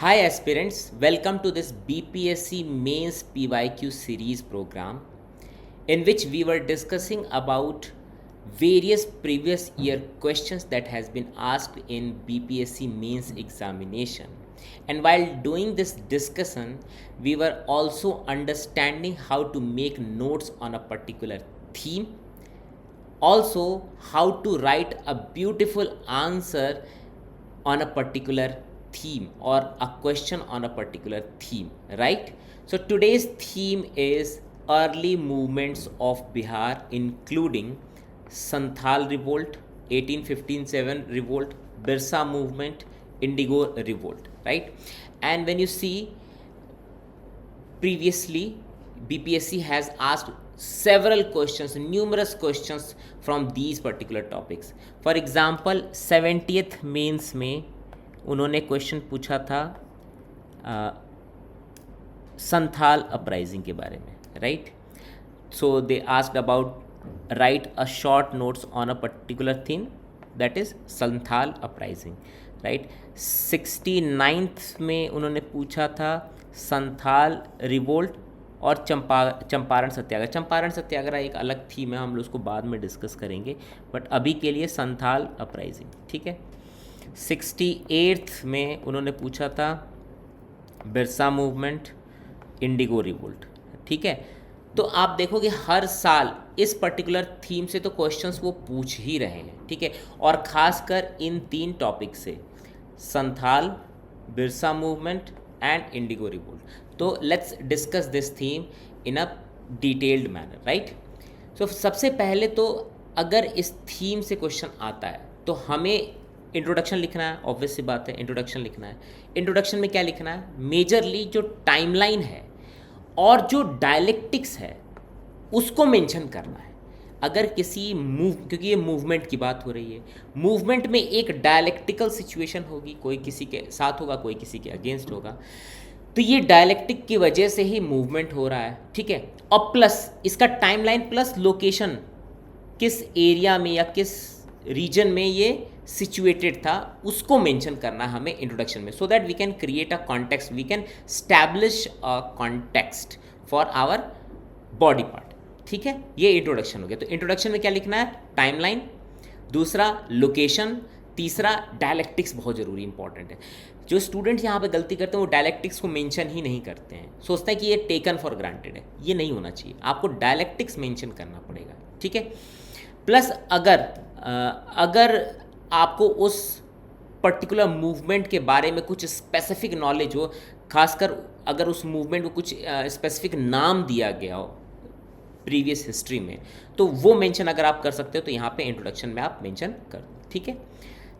Hi aspirants, welcome to this BPSC Mains PYQ series program in which we were discussing about various previous year questions that has been asked in BPSC Mains examination. And while doing this discussion, we were also understanding how to make notes on a particular theme, also how to write a beautiful answer on a particular theme or a question on a particular theme, right? So today's theme is early movements of Bihar, including Santhal revolt, 1857 revolt, Birsa movement, Indigo revolt, right? And when you see, previously BPSC has asked several questions, numerous questions from these particular topics. For example, 70th mains में उन्होंने question पूछा था Santhal uprising के बारे में, right? So they asked about right a short notes on a particular theme, that is Santhal uprising, right? 69th में उन्होंने पूछा था संथाल रिवोल्ट और चंपारण सत्याग्रह. चंपारण सत्याग्रह एक अलग थीम है, हम लोग उसको बाद में डिस्कस करेंगे, बट अभी के लिए संथाल अपराइजिंग, ठीक है. 68th में उन्होंने पूछा था बिरसा मूवमेंट, इंडिगो रिवोल्ट, ठीक है. तो आप देखोगे हर साल इस पर्टिकुलर थीम से तो क्वेश्चंस वो पूछ ही रहे हैं, ठीक है, और ख़ासकर इन तीन टॉपिक से, Santhal, Birsa movement and indigo revolt. तो let's discuss this theme in a detailed manner, right? So सबसे पहले तो अगर इस थीम से क्वेश्चन आता है तो हमें इंट्रोडक्शन लिखना है, ऑब्वियस सी बात है, इंट्रोडक्शन लिखना है. इंट्रोडक्शन में क्या लिखना है? मेजरली जो टाइमलाइन है और जो डायलेक्टिक्स है उसको मेंशन करना है. अगर किसी क्योंकि ये मूवमेंट की बात हो रही है, मूवमेंट में एक डायलेक्टिकल सिचुएशन होगी, कोई किसी के साथ होगा, कोई किसी के अगेंस्ट होगा, तो ये डायलेक्टिक की वजह से ही मूवमेंट हो रहा है, ठीक है. और प्लस इसका टाइमलाइन प्लस लोकेशन, किस एरिया में या किस रीजन में ये सिचुएटेड था, उसको मेंशन करना हमें इंट्रोडक्शन में, so that we can create a context, we can establish a context for our body part, ठीक है. ये इंट्रोडक्शन हो गया. तो इंट्रोडक्शन में क्या लिखना है? टाइमलाइन, दूसरा लोकेशन, तीसरा डायलेक्टिक्स बहुत ज़रूरी इंपॉर्टेंट है. जो स्टूडेंट यहाँ पे गलती करते हैं वो डायलेक्टिक्स को मेंशन ही नहीं करते हैं, सोचते हैं कि ये टेकन फॉर ग्रांटेड है. ये नहीं होना चाहिए, आपको डायलेक्टिक्स मेंशन करना पड़ेगा, ठीक है. प्लस अगर आपको उस पर्टिकुलर मूवमेंट के बारे में कुछ स्पेसिफिक नॉलेज हो, खासकर अगर उस मूवमेंट को कुछ स्पेसिफिक नाम दिया गया हो प्रीवियस हिस्ट्री में, तो वो मेंशन अगर आप कर सकते हो तो यहाँ पे इंट्रोडक्शन में आप मेंशन कर दो, ठीक है.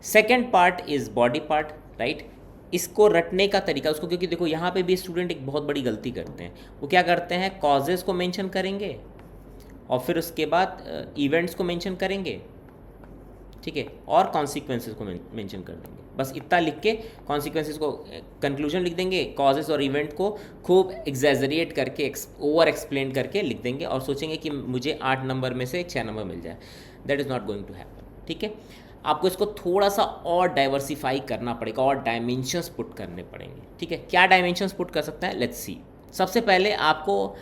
Second part is body part, right? इसको रटने का तरीका उसको, क्योंकि देखो यहाँ पे भी स्टूडेंट एक बहुत बड़ी गलती करते हैं. वो क्या करते हैं? कॉजेज़ को मेंशन करेंगे और फिर उसके बाद इवेंट्स को मेंशन करेंगे, ठीक है, और कॉन्सिक्वेंसेस को मेंशन कर देंगे. बस इतना लिख के कॉन्सिक्वेंसेस को कंक्लूजन लिख देंगे, कॉजेस और इवेंट को खूब एग्जैजरेट करके ओवर एक्सप्लेन करके लिख देंगे और सोचेंगे कि मुझे 8 नंबर में से 6 नंबर मिल जाए. That is not going to happen, ठीक है. आपको इसको थोड़ा सा और डाइवर्सिफाई करना पड़ेगा और डायमेंशंस पुट करने पड़ेंगे, ठीक है. क्या डायमेंशंस पुट कर सकते हैं? Let's see. सबसे पहले आपको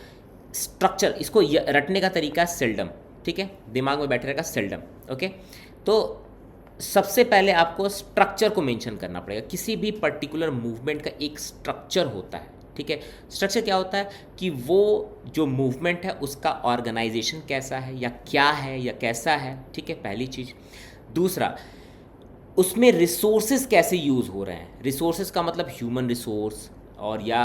स्ट्रक्चर, इसको रटने का तरीका सेल्डम, ठीक है, दिमाग में बैठे रहेगा सेल्डम, ओके. तो सबसे पहले आपको स्ट्रक्चर को मेंशन करना पड़ेगा. किसी भी पर्टिकुलर मूवमेंट का एक स्ट्रक्चर होता है, ठीक है. स्ट्रक्चर क्या होता है कि वो जो मूवमेंट है उसका ऑर्गेनाइजेशन कैसा है या क्या है या कैसा है, ठीक है, पहली चीज़. दूसरा, उसमें रिसोर्सेज कैसे यूज़ हो रहे हैं. रिसोर्सेज का मतलब ह्यूमन रिसोर्स और या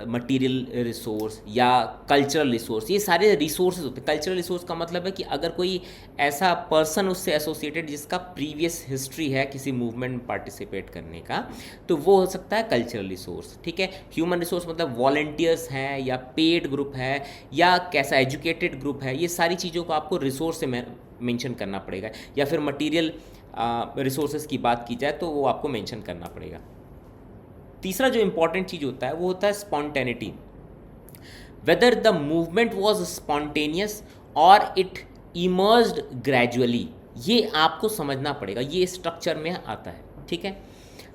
मटेरियल रिसोर्स या कल्चरल रिसोर्स, ये सारे रिसोर्सेज होते हैं. कल्चरल रिसोर्स का मतलब है कि अगर कोई ऐसा पर्सन उससे एसोसिएटेड जिसका प्रीवियस हिस्ट्री है किसी मूवमेंट में पार्टिसिपेट करने का, तो वो हो सकता है कल्चरल रिसोर्स, ठीक है. ह्यूमन रिसोर्स मतलब वॉलंटियर्स हैं या पेड ग्रुप है या कैसा एजुकेटेड ग्रुप है, ये सारी चीज़ों को आपको रिसोर्स से मेंशन करना पड़ेगा. या फिर मटीरियल रिसोर्सेज की बात की जाए तो वो आपको मेंशन करना पड़ेगा. तीसरा जो इंपॉर्टेंट चीज़ होता है वो होता है spontaneity. Whether the movement was spontaneous और इट इमर्ज्ड ग्रेजुअली, ये आपको समझना पड़ेगा, ये स्ट्रक्चर में आता है, ठीक है.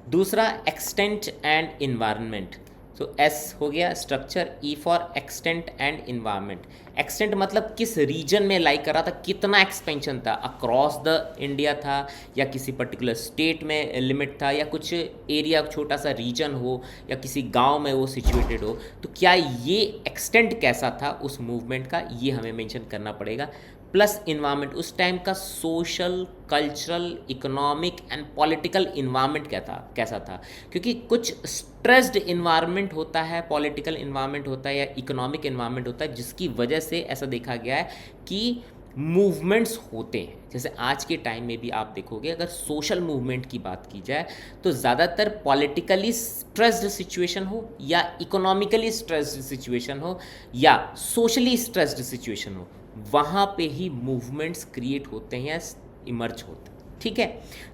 दूसरा extent and environment, so S हो गया structure, E for extent and environment. Extent मतलब किस रीजन में लाई कर रहा था, कितना एक्सपेंशन था, अक्रॉस द इंडिया था या किसी पर्टिकुलर स्टेट में लिमिट था या कुछ एरिया छोटा सा रीजन हो या किसी गांव में वो सिचुएटेड हो, तो क्या ये एक्सटेंट कैसा था उस मूवमेंट का, ये हमें मेंशन करना पड़ेगा। प्लस इन्वायरमेंट, उस टाइम का social, cultural, economic and political environment कैसा था, क्योंकि कुछ स्ट्रेस्ड इन्वायरमेंट होता है, पॉलिटिकल इन्वायरमेंट होता है या इकोनॉमिक इन्वायरमेंट होता है, जिसकी वजह से ऐसा देखा गया है कि मूवमेंट्स होते हैं। जैसे आज के टाइम में भी आप देखोगे, अगर सोशल मूवमेंट की बात की जाए तो ज़्यादातर पॉलिटिकली स्ट्रेस्ड सिचुएशन हो या इकोनॉमिकली स्ट्रेस्ड सिचुएशन हो या सोशली स्ट्रेस्ड सिचुएशन हो, वहाँ पे ही मूवमेंट्स क्रिएट होते हैं या इमर्ज होते हैं। ठीक है,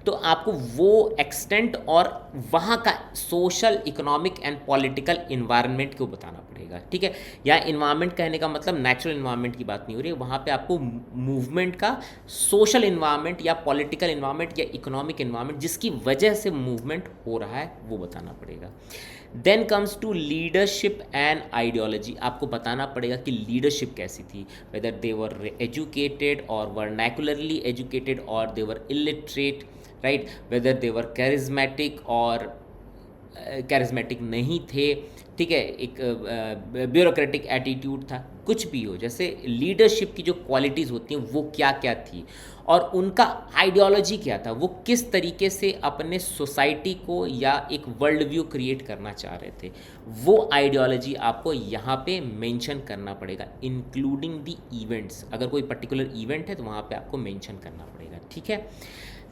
तो आपको वो एक्सटेंट और वहाँ का social, economic and political environment को बताना पड़ेगा। ठीक है, या इन्वायरमेंट कहने का मतलब नेचुरल इन्वायरमेंट की बात नहीं हो रही है, वहाँ पे आपको मूवमेंट का सोशल इन्वायरमेंट या पॉलिटिकल इन्वायरमेंट या इकोनॉमिक इन्वायरमेंट जिसकी वजह से मूवमेंट हो रहा है वो बताना पड़ेगा। Then comes to leadership and ideology, आपको बताना पड़ेगा कि लीडरशिप कैसी थी, वेदर दे वर एजुकेटेड और वर्नैकुलरली एजुकेटेड और they were illiterate, right, whether they were charismatic और कैरिज्मेटिक नहीं थे। ठीक है, एक ब्यूरोक्रेटिक एटीट्यूड था, कुछ भी हो, जैसे लीडरशिप की जो क्वालिटीज़ होती हैं वो क्या क्या थी और उनका आइडियोलॉजी क्या था, वो किस तरीके से अपने सोसाइटी को या एक वर्ल्ड व्यू क्रिएट करना चाह रहे थे, वो आइडियोलॉजी आपको यहाँ पे मेंशन करना पड़ेगा, इंक्लूडिंग द इवेंट्स। अगर कोई पर्टिकुलर इवेंट है तो वहाँ पे आपको मेंशन करना पड़ेगा। ठीक है,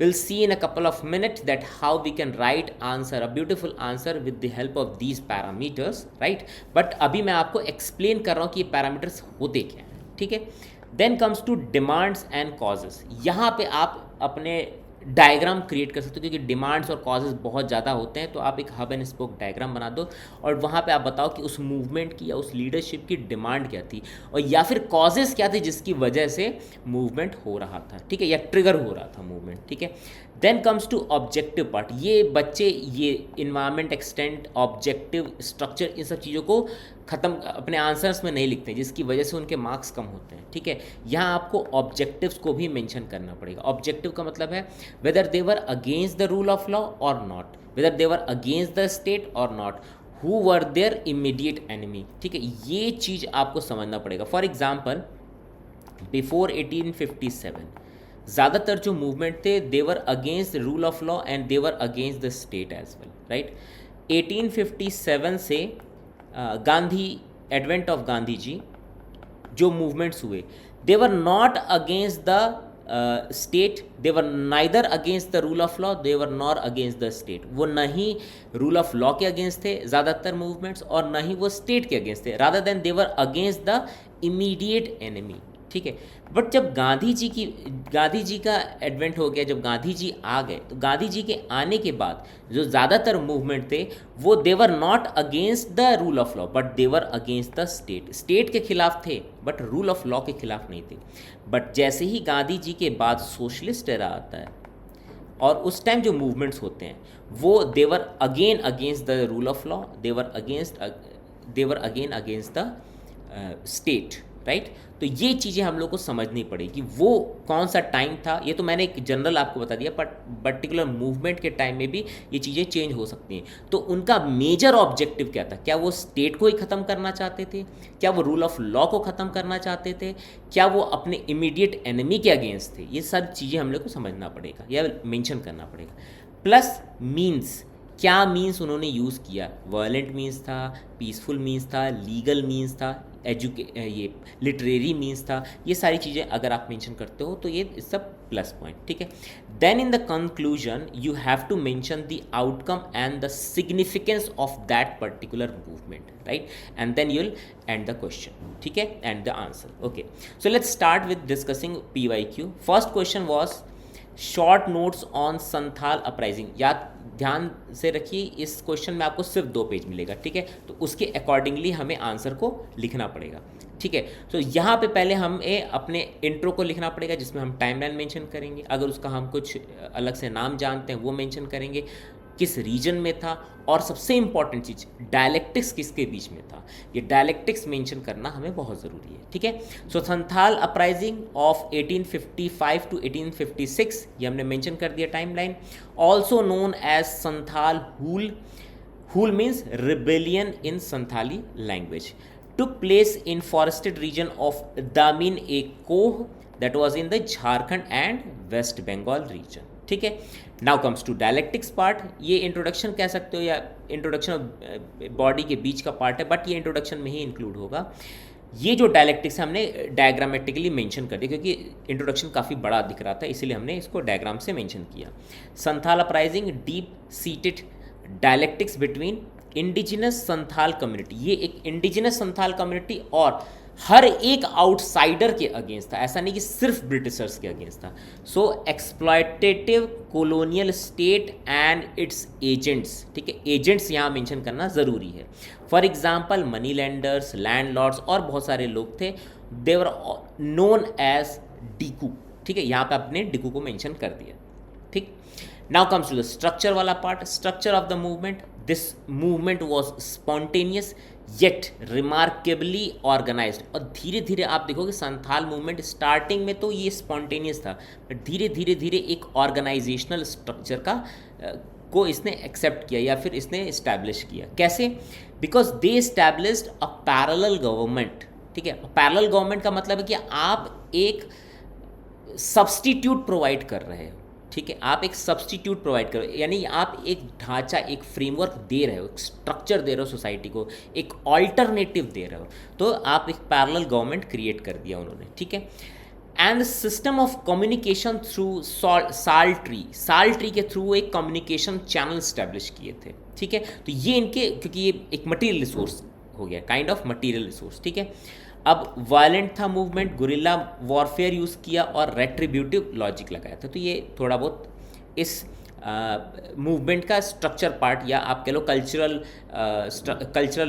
we'll see in a couple of minutes that how we can write answer, a beautiful answer with the help of these parameters, right? but अभी मैं आपको explain कर रहा हूँ कि ये parameters होते क्या हैं। ठीक है, then comes to demands and causes, यहाँ पे आप अपने डायग्राम क्रिएट कर सकते हो, क्योंकि डिमांड्स और कॉजेज़ बहुत ज़्यादा होते हैं, तो आप एक हब एंड स्पोक डायग्राम बना दो और वहाँ पे आप बताओ कि उस मूवमेंट की या उस लीडरशिप की डिमांड क्या थी और या फिर कॉजेज़ क्या थे जिसकी वजह से मूवमेंट हो रहा था। ठीक है, या ट्रिगर हो रहा था मूवमेंट। ठीक है, then comes to objective part, ये बच्चे ये इन्वायरमेंट, एक्सटेंट, ऑब्जेक्टिव, स्ट्रक्चर, इन सब चीज़ों को ख़त्म अपने आंसर्स में नहीं लिखते, जिसकी वजह से उनके मार्क्स कम होते हैं। ठीक है, यहाँ आपको ऑब्जेक्टिव्स को भी मेंशन करना पड़ेगा। ऑब्जेक्टिव का मतलब है whether they were against the rule of law और not, whether they were against the state और not, who were their immediate enemy. ठीक है, ये चीज़ आपको समझना पड़ेगा। फॉर एग्जाम्पल, बिफोर 1857 ज़्यादातर जो मूवमेंट थे they were against rule of law and they were against the state as well, right. 1857 से गांधी, एडवेंट ऑफ गांधी जी, जो मूवमेंट्स हुए they were not against the state, they were neither against the rule of law, they were not against the state. वो न ही rule of law के against थे ज़्यादातर movements और न ही वो स्टेट के अगेंस्ट थे, rather than they were against the immediate enemy. ठीक है, बट जब गांधी जी का एडवेंट हो गया, जब गांधी जी आ गए, तो गांधी जी के आने के बाद जो ज़्यादातर मूवमेंट थे वो they were not against the rule of law but they were against the state. State के खिलाफ थे बट रूल ऑफ लॉ के खिलाफ नहीं थे। बट जैसे ही गांधी जी के बाद सोशलिस्ट एरा आता है और उस टाइम जो मूवमेंट्स होते हैं वो they were again against the rule of law, they were again against the state, right. तो ये चीज़ें हम लोग को समझनी पड़ेगी, वो कौन सा टाइम था। ये तो मैंने एक जनरल आपको बता दिया, बट पर्टिकुलर मूवमेंट के टाइम में भी ये चीज़ें चेंज हो सकती हैं। तो उनका मेजर ऑब्जेक्टिव क्या था? क्या वो स्टेट को ही ख़त्म करना चाहते थे? क्या वो रूल ऑफ लॉ को ख़त्म करना चाहते थे? क्या वो अपने इमीडिएट एनिमी के अगेंस्ट थे? ये सब चीज़ें हम लोग को समझना पड़ेगा या मेंशन करना पड़ेगा। प्लस मीन्स, क्या मीन्स उन्होंने यूज़ किया? वायलेंट मीन्स था, पीसफुल मीन्स था, लीगल मीन्स था, ये लिटरेरी मीन्स था। ये सारी चीज़ें अगर आप मेंशन करते हो तो ये सब प्लस पॉइंट। ठीक है, then in the conclusion you have to mention the outcome and the significance of that particular movement, right, and then you will end the question. ठीक है, and the answer. Okay, so let's start with discussing PYQ। First question was short notes on Santhal uprising. याद ध्यान से रखिए, इस question में आपको सिर्फ 2 पेज मिलेगा। ठीक है, तो उसके अकॉर्डिंगली हमें आंसर को लिखना पड़ेगा। ठीक है, तो यहाँ पे पहले हमें अपने इंट्रो को लिखना पड़ेगा जिसमें हम टाइमलाइन मेंशन करेंगे, अगर उसका हम कुछ अलग से नाम जानते हैं वो मेंशन करेंगे। किस रीजन में था, और सबसे इंपॉर्टेंट चीज़ डायलेक्टिक्स किसके बीच में था। ये डायलेक्टिक्स मेंशन करना हमें बहुत ज़रूरी है, ठीक है। So Santhal uprising of 1855 to 1856, ये हमने मेंशन कर दिया timeline. Also known as Santhal Hul, Hul means rebellion in Santhali language, took place in forested region of Damin e Koh, that was in the Jharkhand and West Bengal region, ठीक है। Now comes to dialectics part. ये introduction कह सकते हो या इंट्रोडक्शन ऑफ बॉडी के बीच का पार्ट है, बट ये इंट्रोडक्शन में ही इंक्लूड होगा। ये जो डायलेक्टिक्स हमने डायग्रामेटिकली मेंशन कर दिया, क्योंकि इंट्रोडक्शन काफ़ी बड़ा दिख रहा था, इसीलिए हमने इसको डायग्राम से मेंशन किया। Santhal uprising deep seated dialectics between indigenous Santhal community, ये एक इंडिजिनस संथाल कम्युनिटी और हर एक आउटसाइडर के अगेंस्ट था, ऐसा नहीं कि सिर्फ ब्रिटिशर्स के अगेंस्ट था। So exploitative colonial state and its agents, ठीक है, एजेंट्स यहाँ मेंशन करना ज़रूरी है। For example moneylenders, landlords और बहुत सारे लोग थे, दे वर नोन एज डीकू, ठीक है, यहाँ पे आपने डीकू को मेंशन कर दिया, ठीक। Now comes to the structure वाला part, structure of the movement. This movement was spontaneous yet remarkably organised, और धीरे धीरे आप देखोगे संथाल मूवमेंट स्टार्टिंग में तो ये स्पॉन्टेनियस था, बट धीरे धीरे धीरे एक ऑर्गेनाइजेशनल स्ट्रक्चर का को इसने एक्सेप्ट किया या फिर इसने इस्टेब्लिश किया। कैसे? Because they established a parallel government, ठीक है। पैरेलल गवर्नमेंट का मतलब है कि आप एक सब्स्टिट्यूट प्रोवाइड कर रहे हो, ठीक है, आप एक सब्स्टिट्यूट प्रोवाइड करो, यानी आप एक ढांचा, एक फ्रेमवर्क दे रहे हो, एक स्ट्रक्चर दे रहे हो सोसाइटी को, एक ऑल्टरनेटिव दे रहे हो, तो आप एक पैरेलल गवर्नमेंट क्रिएट कर दिया उन्होंने, ठीक है। And system of communication through साल ट्री के थ्रू एक कम्युनिकेशन चैनल स्टैब्लिश किए थे, ठीक है। तो ये इनके, क्योंकि ये एक मटीरियल रिसोर्स हो गया, काइंड ऑफ मटीरियल रिसोर्स, ठीक है। अब वायलेंट था मूवमेंट, गुरिल्ला वॉरफेयर यूज़ किया और रेट्रीब्यूटिव लॉजिक लगाया था। तो ये थोड़ा बहुत इस मूवमेंट का स्ट्रक्चर पार्ट, या आप कह लो कल्चरल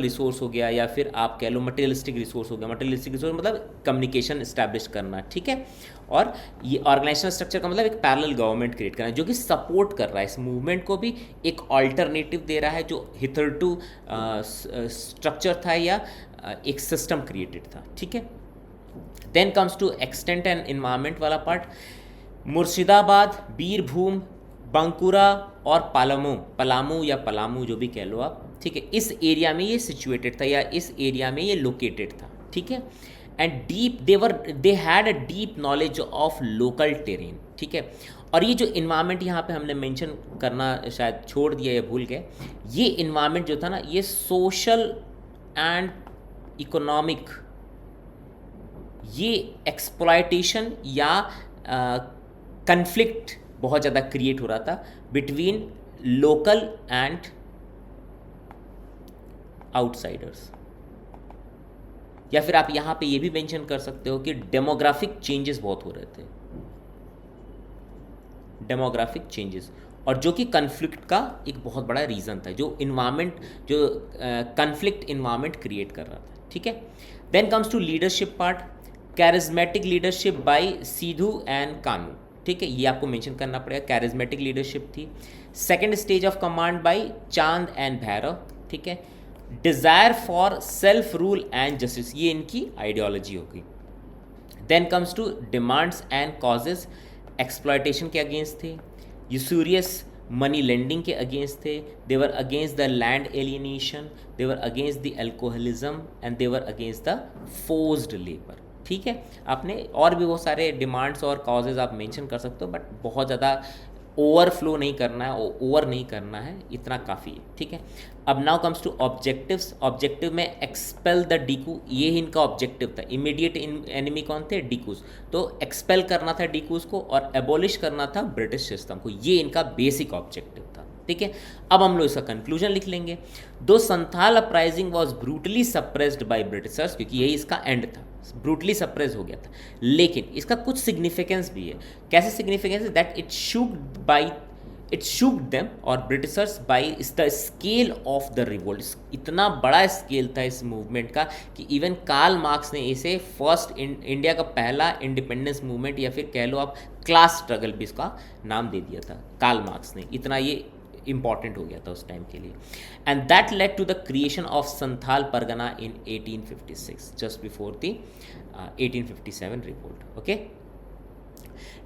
रिसोर्स हो गया, या फिर आप कह लो मटेरियलिस्टिक रिसोर्स हो गया। मटेरियलिस्टिक रिसोर्स मतलब कम्युनिकेशन इस्टेब्लिश करना, ठीक है। और ये ऑर्गेनाइजेशनल स्ट्रक्चर का मतलब एक पैरेलल गवर्नमेंट क्रिएट करना जो कि सपोर्ट कर रहा है इस मूवमेंट को, भी एक ऑल्टरनेटिव दे रहा है जो हिथरटू स्ट्रक्चर था या एक सिस्टम क्रिएटेड था, ठीक है। Then comes to extent and environment वाला पार्ट। मुर्शिदाबाद, बीरभूम, बांकुरा और पलामू या पलामू जो भी कह लो आप, ठीक है, इस एरिया में ये सिचुएटेड था या इस एरिया में ये लोकेटेड था, ठीक है। And deep they had a deep knowledge of local terrain, ठीक है। और ये जो इन्वायरमेंट यहाँ पे हमने मेंशन करना शायद छोड़ दिया या भूल गए, ये इन्वायरमेंट जो था ना, ये सोशल एंड इकोनॉमिक, ये एक्सप्लॉयटेशन या कन्फ्लिक्ट बहुत ज़्यादा क्रिएट हो रहा था बिटवीन लोकल एंड आउटसाइडर्स। या फिर आप यहाँ पे ये भी मेंशन कर सकते हो कि डेमोग्राफिक चेंजेस बहुत हो रहे थे, डेमोग्राफिक चेंजेस, और जो कि कन्फ्लिक्ट का एक बहुत बड़ा रीज़न था, जो इन्वायरमेंट, जो कन्फ्लिक्ट इन्वायरमेंट क्रिएट कर रहा था, ठीक है। Then comes to leadership part. Charismatic leadership by Sidhu and Kanhu, ठीक है, ये आपको मेंशन करना पड़ेगा, कैरिज्मेटिक लीडरशिप थी। Second stage of command by Chand and Bhairav, ठीक है। Desire for self rule and justice, ये इनकी आइडियोलॉजी होगी। Then comes to demands and causes, exploitation के अगेंस्ट थे, यूसूरियस मनी लेंडिंग के अगेंस्ट थे, they were against the land alienation, they were against the alcoholism and they were against the forced labour, ठीक है। आपने और भी बहुत सारे डिमांड्स और कॉजेज आप मेंशन कर सकते हो, बट बहुत ज़्यादा ओवरफ्लो नहीं करना है, ओवर नहीं करना है, इतना काफ़ी है, ठीक है। अब now comes to objectives. Objective में एक्सपेल द डीकू, ये इनका ऑब्जेक्टिव था। इमीडिएट एनिमी कौन थे? डीकूज। तो एक्सपेल करना था डीकूज को और एबॉलिश करना था ब्रिटिश सिस्टम को, ये इनका बेसिक ऑब्जेक्टिव था, ठीक है। अब हम लोग इसका कंक्लूजन लिख लेंगे। दो Santhal uprising was brutally suppressed by Britishers, क्योंकि यही इसका एंड था, ब्रूटली सप्रेस हो गया था, लेकिन इसका कुछ सिग्निफिकेंस भी है। कैसे सिग्निफिकेंस है? दैट इट शूक देम और Britishers by the scale of the revolt. इतना बड़ा स्केल था इस मूवमेंट का कि इवन कार्ल मार्क्स ने इसे फर्स्ट इंडिया का पहला इंडिपेंडेंस मूवमेंट या फिर कह लो आप क्लास स्ट्रगल भी इसका नाम दे दिया था कार्ल मार्क्स ने। इतना ये इम्पॉर्टेंट हो गया था उस टाइम के लिए. And that led to the creation of Santhal Pargana in 1856, just before the 1857 revolt. Okay.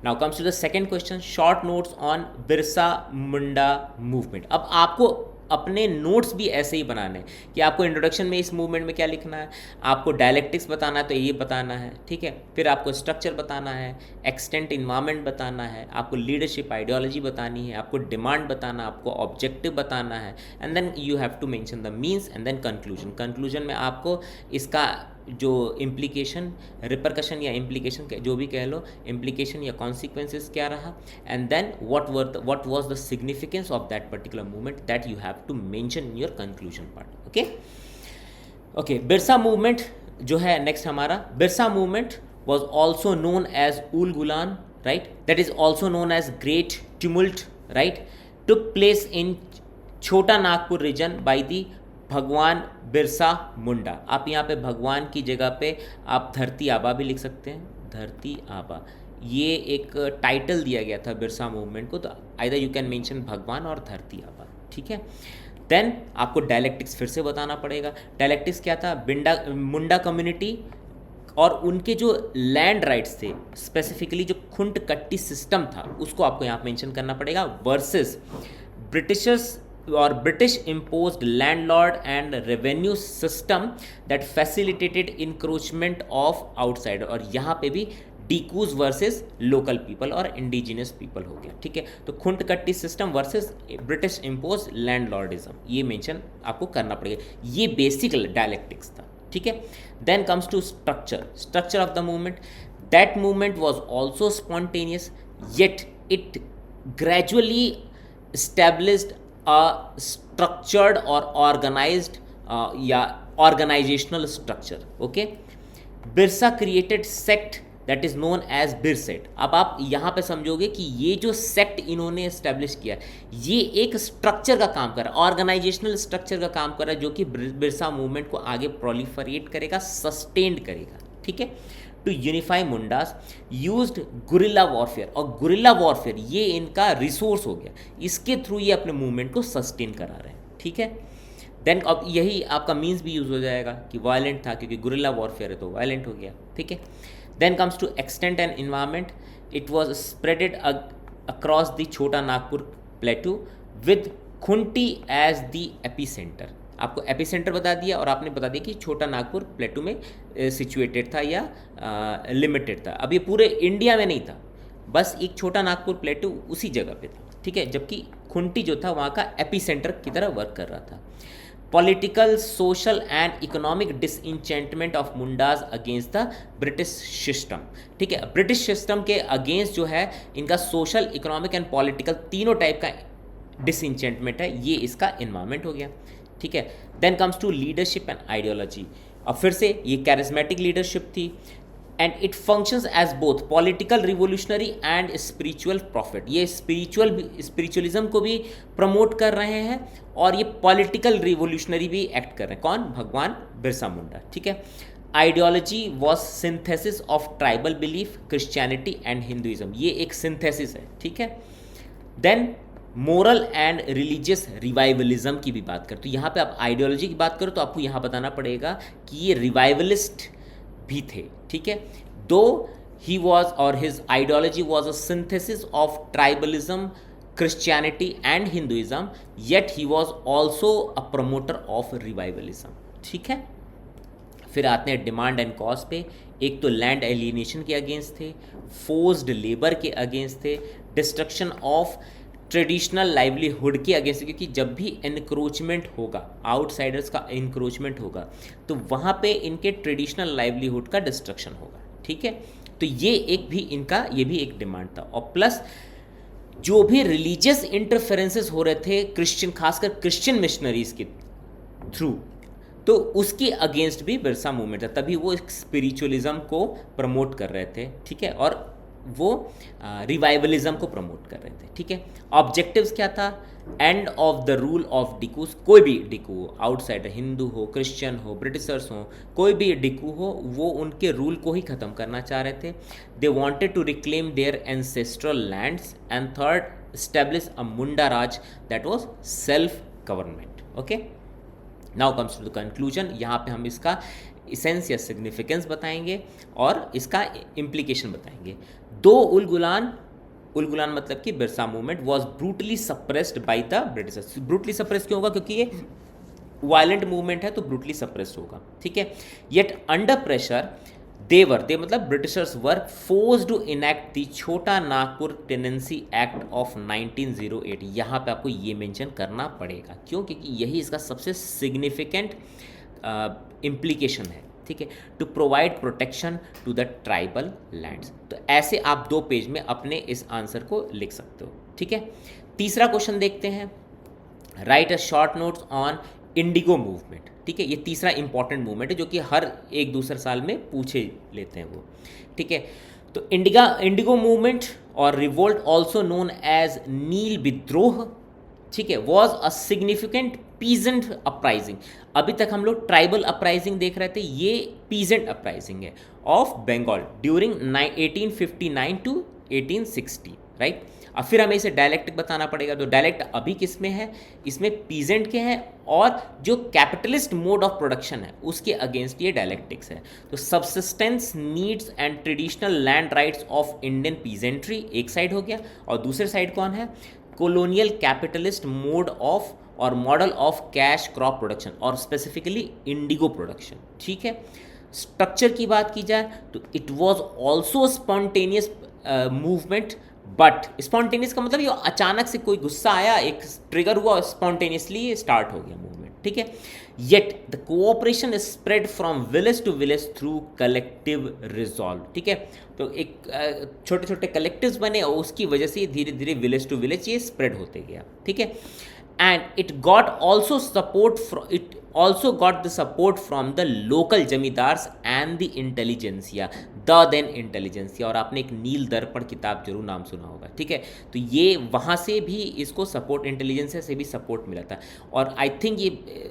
Now comes to the second question, short notes on Birsa Munda movement. अब आपको अपने नोट्स भी ऐसे ही बनाने हैं कि आपको इंट्रोडक्शन में इस मूवमेंट में क्या लिखना है, आपको डायलेक्टिक्स बताना है तो ये बताना है, ठीक है, फिर आपको स्ट्रक्चर बताना है, एक्सटेंट इन्वायरमेंट बताना है, आपको लीडरशिप आइडियोलॉजी बतानी है, आपको डिमांड बताना, आपको ऑब्जेक्टिव बताना है, and then you have to mention the means and then conclusion में आपको इसका जो इम्प्लीकेशन, रिपरकशन या इम्प्लीकेशन जो भी कह लो, इम्प्लीकेशन या कॉन्सिक्वेंसेस क्या रहा, and then what was the significance of that particular movement that you have to mention in your conclusion part. Okay. Birsa movement जो है नेक्स्ट हमारा, Birsa movement was also known as Ulgulan, right, that is also known as great tumult, right, took place in Chota Nagpur reason by the भगवान बिरसा मुंडा. आप यहाँ पे भगवान की जगह पे आप धरती आबा भी लिख सकते हैं, धरती आबा. ये एक टाइटल दिया गया था बिरसा मूवमेंट को, तो आइदर यू कैन मेंशन भगवान और धरती आबा, ठीक है. देन आपको डायलेक्टिक्स फिर से बताना पड़ेगा. डायलेक्टिक्स क्या था, मुंडा कम्युनिटी और उनके जो लैंड राइट्स थे, स्पेसिफिकली जो खुंट कट्टी सिस्टम था, उसको आपको यहाँ मेंशन करना पड़ेगा, वर्सेस ब्रिटिशर्स और British imposed landlord and revenue system that facilitated encroachment of outsider. और यहाँ पे भी डिकूज वर्सेस लोकल पीपल और इंडिजिनस पीपल हो गया, ठीक है. तो Khuntkatti system versus British impose landlordism, ये मेंशन आपको करना पड़ेगा. ये बेसिक डायलेक्टिक्स था, ठीक है. Then comes to structure of the movement. That movement was also spontaneous, yet it gradually established a structured or organized या organizational structure. Okay, Birsa created sect that is known as Birsaite. अब आप यहाँ पे समझोगे कि ये जो सेक्ट इन्होंने एस्टेब्लिश किया, ये एक स्ट्रक्चर का काम कर रहा है, ऑर्गेनाइजेशनल स्ट्रक्चर का काम कर रहा है, जो कि बिरसा मूवमेंट को आगे प्रोलिफरेट करेगा, सस्टेन्ड करेगा, ठीक है. To unify Mundas used guerrilla warfare, और गुरिल्ला वॉरफेयर ये इनका रिसोर्स हो गया, इसके थ्रू ये अपने मूवमेंट को सस्टेन करा रहे हैं, ठीक है. देन अब यही आपका मीन्स भी यूज हो जाएगा कि वायलेंट था, क्योंकि गुरिल्ला वॉरफेयर है तो वायलेंट हो गया, ठीक है. Then comes to extent and environment. It was spreaded across the Chota Nagpur plateau with Khunti as the epicenter. आपको एपीसेंटर बता दिया और आपने बता दिया कि छोटा नागपुर प्लेटू में सिचुएटेड था या लिमिटेड था. अब ये पूरे इंडिया में नहीं था, बस एक छोटा नागपुर प्लेटू उसी जगह पे था, ठीक है, जबकि खुंटी जो था वहाँ का एपीसेंटर की तरह वर्क कर रहा था. Political, social and economic डिसइंचेंटमेंट of Mundas against the British system, ठीक है. ब्रिटिश सिस्टम के अगेंस्ट जो है इनका सोशल, इकोनॉमिक एंड पॉलिटिकल तीनों टाइप का डिसइंचेंटमेंट है, ये इसका इन्वायरमेंट हो गया, ठीक है. Then comes to leadership and ideology. अब फिर से ये कैरिज्मेटिक लीडरशिप थी, and it functions as both political revolutionary and spiritual prophet. ये स्पिरिचुअलिज्म को भी प्रमोट कर रहे हैं और ये पॉलिटिकल रिवोल्यूशनरी भी एक्ट कर रहे हैं. कौन? भगवान बिरसा मुंडा, ठीक है. Ideology was synthesis of tribal belief, Christianity and Hinduism. ये एक सिंथेसिस है, ठीक है. Then moral and religious revivalism की भी बात करें तो यहाँ पे आप आइडियोलॉजी की बात करो तो आपको यहाँ बताना पड़ेगा कि ये रिवाइवलिस्ट भी थे, ठीक है. दो ही वॉज और his ideology was a synthesis of tribalism, Christianity and Hinduism, yet he was also a promoter of revivalism, ठीक है. फिर आते हैं डिमांड एंड कॉज पे. एक तो लैंड एलियनेशन के अगेंस्ट थे, फोर्स्ड लेबर के अगेंस्ट थे, डिस्ट्रक्शन ऑफ ट्रेडिशनल लाइवलीहुड के अगेंस्ट, क्योंकि जब भी इंक्रोचमेंट होगा, आउटसाइडर्स का इंक्रोचमेंट होगा, तो वहाँ पे इनके ट्रेडिशनल लाइवलीहुड का डिस्ट्रक्शन होगा, ठीक है. तो ये एक भी इनका, ये भी एक डिमांड था. और प्लस जो भी रिलीजियस इंटरफेरेंसेस हो रहे थे क्रिश्चियन, खासकर क्रिश्चियन मिशनरीज के थ्रू, तो उसके अगेंस्ट भी बिरसा मूवमेंट था. तभी वो स्पिरिचुअलिज्म को प्रमोट कर रहे थे, ठीक है, और वो रिवाइवलिज्म को प्रमोट कर रहे थे, ठीक है. ऑब्जेक्टिव्स क्या था? End of the rule of dikus. कोई भी डिकू, आउटसाइडर, हिंदू हो, क्रिश्चियन हो, ब्रिटिशर्स हो, कोई भी डिकू हो, वो उनके रूल को ही ख़त्म करना चाह रहे थे. They wanted to reclaim their ancestral lands. And third, establish a Munda Raj that was self-government. Okay. Now comes to the conclusion. यहाँ पे हम इसका इसेंस या सिग्निफिकेंस बताएंगे और इसका इम्प्लीकेशन बताएंगे. दो उल गुलान मतलब कि Birsa movement was brutally suppressed by the Britishers. Brutally suppress क्यों होगा? क्योंकि ये वायलेंट मूवमेंट है तो ब्रूटली सप्रेस्ड होगा. ठीक है. येट अंडर प्रेशर दे मतलब Britishers were forced to enact the Chota Nagpur tenancy act of 1908. यहाँ पे आपको ये मेंशन करना पड़ेगा. क्यों? क्योंकि यही इसका सबसे सिग्निफिकेंट इम्प्लीकेशन है. ठीक है. To provide protection to the tribal lands. तो ऐसे आप 2 पेज में अपने इस आंसर को लिख सकते हो. ठीक है. तीसरा क्वेश्चन देखते हैं. Right a short notes on Indigo movement. ठीक है. ये तीसरा इंपॉर्टेंट मूवमेंट है जो कि हर एक दूसरे साल में पूछे लेते हैं वो. ठीक है. तो इंडिगो मूवमेंट और रिवोल्ट ऑल्सो नोन एज नील विद्रोह. ठीक है. Was a significant peasant uprising. अभी तक हम लोग ट्राइबल अपराइजिंग देख रहे थे, ये पीजेंट अपराइजिंग है of Bengal during 1859 to 1860. Right. अब फिर हमें इसे डायलेक्टिक बताना पड़ेगा. तो डायलेक्ट अभी किस में है? इसमें पीजेंट के हैं और जो कैपिटलिस्ट मोड ऑफ प्रोडक्शन है उसके अगेंस्ट ये डायलेक्टिक्स है. तो subsistence needs and traditional land rights of Indian peasantry एक साइड हो गया और दूसरे साइड कौन है? कोलोनियल कैपिटलिस्ट मोड ऑफ और model of cash crop production और स्पेसिफिकली इंडिगो प्रोडक्शन. ठीक है. स्ट्रक्चर की बात की जाए तो it was also spontaneous movement. But spontaneous का मतलब ये अचानक से कोई गुस्सा आया, एक ट्रिगर हुआ और स्पॉन्टेनियसली स्टार्ट हो गया मूवमेंट. ठीक है. Yet the cooperation spread from village to village through collective resolve. ठीक है. तो एक छोटे छोटे कलेक्टिव्स बने और उसकी वजह से धीरे धीरे विलेज टू विलेज ये स्प्रेड होते गया. ठीक है. and it got also got the support from the local zamindars and the intelligentsia, the then intelligentsia. और आपने एक नील दर्पण किताब जरूर नाम सुना होगा. ठीक है. तो ये वहाँ से भी इसको सपोर्ट, इंटेलिजेंसिया से भी सपोर्ट मिला था. और आई थिंक ये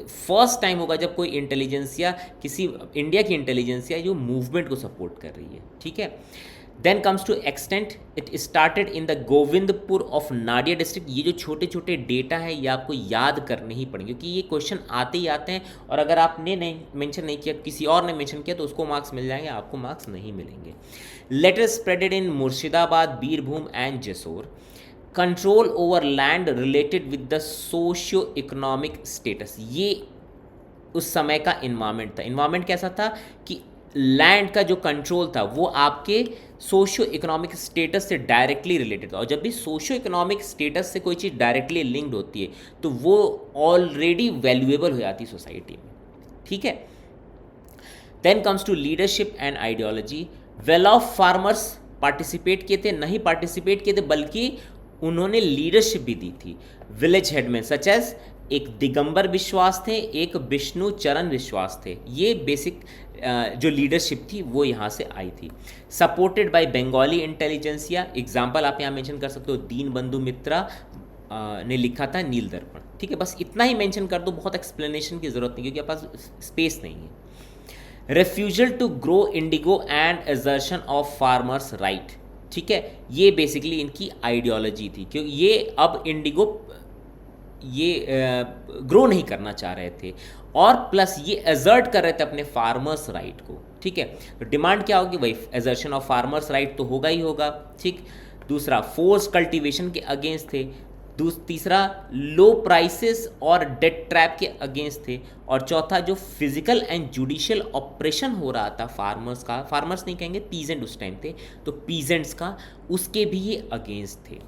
फर्स्ट टाइम होगा जब कोई इंटेलिजेंसिया, किसी इंडिया की इंटेलिजेंसिया जो मूवमेंट को सपोर्ट कर रही है. ठीक है. Then comes to extent, it started in the Govindpur of Nadia district. ये जो छोटे छोटे डेटा है ये आपको याद करने ही पड़ेंगे क्योंकि ये क्वेश्चन आते ही आते हैं. और अगर आपने नहीं मेंशन नहीं किया, किसी और ने मेंशन किया तो उसको मार्क्स मिल जाएंगे, आपको मार्क्स नहीं मिलेंगे. Later spreaded in Murshidabad, Birbhum and Jessore. Control over land related with the socio economic status. ये उस समय का इन्वायरमेंट था. इन्वायरमेंट कैसा था कि लैंड का जो कंट्रोल था वो आपके सोशियो इकोनॉमिक स्टेटस से डायरेक्टली रिलेटेड था. और जब भी सोशियो इकोनॉमिक स्टेटस से कोई चीज़ डायरेक्टली लिंक्ड होती है तो वो ऑलरेडी वैल्यूएबल हो जाती है सोसाइटी में. ठीक है. Then comes to leadership and ideology. Well of farmers participate किए थे, नहीं पार्टिसिपेट किए थे बल्कि उन्होंने लीडरशिप भी दी थी. विलेज हेडमैन सच एज एक दिगंबर विश्वास थे, एक विष्णु चरण विश्वास थे. ये बेसिक जो लीडरशिप थी वो यहाँ से आई थी. Supported by Bengali intelligentsia. Example आप यहाँ मेंशन कर सकते हो, दीन बंधु मित्रा ने लिखा था नील दर्पण. ठीक है. बस इतना ही मेंशन कर दो, बहुत एक्सप्लेनेशन की जरूरत नहीं क्योंकि आपके पास स्पेस नहीं है. Refusal to grow indigo and assertion of farmers right. ठीक है. ये बेसिकली इनकी आइडियोलॉजी थी क्योंकि ये अब इंडिगो ये ग्रो नहीं करना चाह रहे थे और प्लस ये एजर्ट कर रहे थे अपने फार्मर्स राइट को. ठीक है. तो डिमांड क्या होगी भाई? एजर्शन ऑफ फार्मर्स राइट तो होगा ही होगा. ठीक. दूसरा फोर्स कल्टीवेशन के अगेंस्ट थे. तीसरा लो प्राइसेस और डेट ट्रैप के अगेंस्ट थे. और चौथा जो फिजिकल एंड जुडिशियल ऑपरेशन हो रहा था फार्मर्स का, फार्मर्स नहीं कहेंगे, पीजेंट उस टाइम थे तो पीजेंट्स का, उसके भी ये अगेंस्ट थे.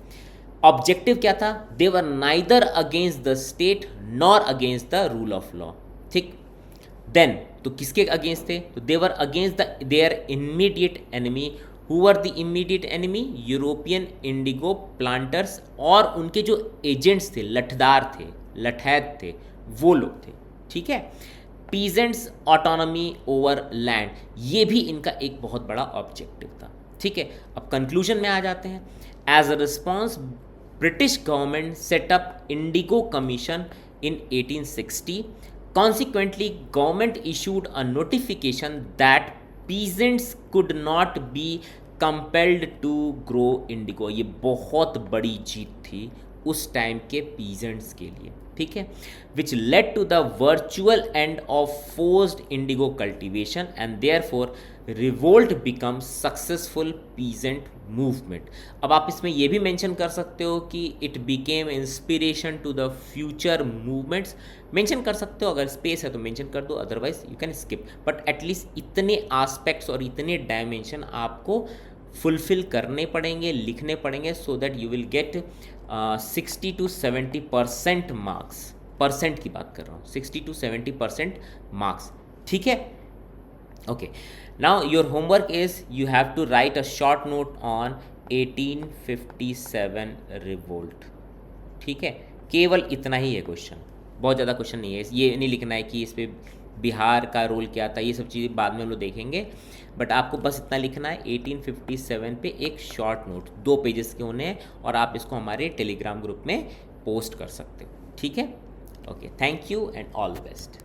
ऑब्जेक्टिव क्या था? They were neither against the state nor against the rule of law. ठीक. देन तो किसके अगेंस्ट थे? तो they were against the their immediate enemy. Who were the immediate enemy? European indigo planters और उनके जो एजेंट्स थे, लठदार थे, लठैत थे, वो लोग थे. ठीक है. पीजेंट्स ऑटोनॉमी ओवर लैंड, ये भी इनका एक बहुत बड़ा ऑब्जेक्टिव था. ठीक है. अब कंक्लूजन में आ जाते हैं. As a response British government set up Indigo Commission in 1860. Consequently, government issued a notification that peasants could not be compelled to grow indigo. ये बहुत बड़ी जीत थी उस टाइम के पीजेंट्स के लिए, ठीक है, which led to the virtual end of forced indigo cultivation and therefore revolt become successful peasant movement. अब आप इसमें यह भी मेंशन कर सकते हो कि it became inspiration to the future movements, mention कर सकते हो, अगर स्पेस है तो मेंशन कर दो, otherwise you can skip, but at least इतने एस्पेक्ट्स और इतने डायमेंशन आपको फुलफिल करने पड़ेंगे, लिखने पड़ेंगे, so that you will get 60 to 70% marks, percent की बात कर रहा हूँ, 60 to 70% मार्क्स, ठीक है। Okay, now your homework is you have to write a short note on 1857 revolt, ठीक है, केवल इतना ही है क्वेश्चन, बहुत ज़्यादा क्वेश्चन नहीं है, ये नहीं लिखना है कि इस पर बिहार का रोल क्या था, ये सब चीज़ें बाद में हम लोग देखेंगे, बट आपको बस इतना लिखना है 1857 पे एक शॉर्ट नोट, 2 पेजेस के होने हैं, और आप इसको हमारे टेलीग्राम ग्रुप में पोस्ट कर सकते हो, ठीक है। Okay, thank you and all the best.